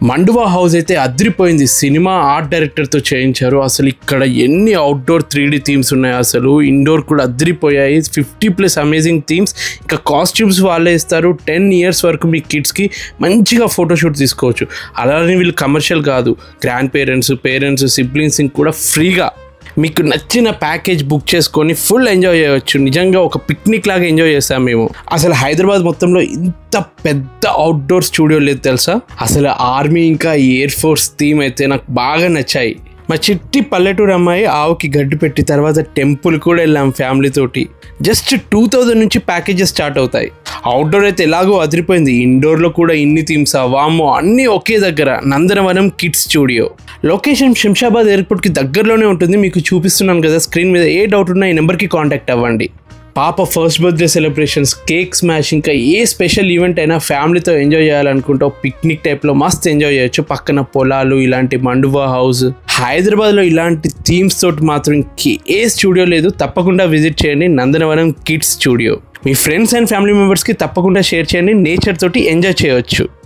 మండువా house అయితే అదిరిపోయింది. Cinema art డైరెక్టర్తో చేయించారు. అసలు ఇక్కడ ఎన్ని అవుట్డోర్ 3D థీమ్స్ ఉన్నాయి, అసలు ఇండోర్ కూడా అదిరిపోయాయి. 50+ అమేజింగ్ థీమ్స్. ఇంకా కాస్ట్యూమ్స్ వాళ్ళే ఇస్తారు. 10 years వరకు మీ కిడ్స్కి మంచిగా ఫోటోషూట్ తీసుకోవచ్చు. అలానే వీళ్ళు కమర్షియల్ కాదు, గ్రాండ్ పేరెంట్స్ సిబ్లింగ్స్కి కూడా ఫ్రీగా మీకు నచ్చిన ప్యాకేజ్ బుక్ చేసుకొని ఫుల్ ఎంజాయ్ చేయవచ్చు. నిజంగా ఒక పిక్నిక్ లాగా ఎంజాయ్ చేస్తాం మేము. అసలు హైదరాబాద్ మొత్తంలో ఇంత పెద్ద అవుట్డోర్ స్టూడియో లేదు తెలుసా. అసలు ఆర్మీ ఇంకా ఎయిర్ ఫోర్స్ థీమ్ అయితే నాకు బాగా నచ్చాయి. మా చిట్టి పల్లెటూరు అమ్మాయి ఆవుకి గడ్డి పెట్టి తర్వాత టెంపుల్ కూడా వెళ్ళాం ఫ్యామిలీ తోటి. జస్ట్ 2000 నుంచి ప్యాకేజెస్ స్టార్ట్ అవుతాయి. అవుట్డోర్ అయితే ఎలాగో అదిరిపోయింది. ఇండోర్లో కూడా ఇన్ని థీమ్సా వామ్మో, అన్నీ ఒకే దగ్గర. నందనవనం కిడ్స్ స్టూడియో. లొకేషన్ శంషాబాద్ ఎయిర్పోర్ట్కి దగ్గరలోనే ఉంటుంది. మీకు చూపిస్తున్నాను కదా స్క్రీన్ మీద. ఏ డౌట్ ఉన్నా ఈ నెంబర్కి కాంటాక్ట్ అవ్వండి. పాప first birthday celebrations, cake smash, ఇంకా ఏ స్పెషల్ ఈవెంట్ అయినా ఫ్యామిలీతో ఎంజాయ్ చేయాలనుకుంటే పిక్నిక్ టైప్లో మస్తు ఎంజాయ్ చేయొచ్చు. పక్కన పొలాలు, ఇలాంటి మండువా హౌస్. హైదరాబాద్లో ఇలాంటి థీమ్స్ తోటి మాత్రం ఏ స్టూడియో లేదు. తప్పకుండా విజిట్ చేయండి నందనవనం కిడ్స్ స్టూడియో. మీ ఫ్రెండ్స్ అండ్ ఫ్యామిలీ మెంబర్స్కి తప్పకుండా షేర్ చేయండి. నేచర్ తోటి ఎంజాయ్ చేయవచ్చు.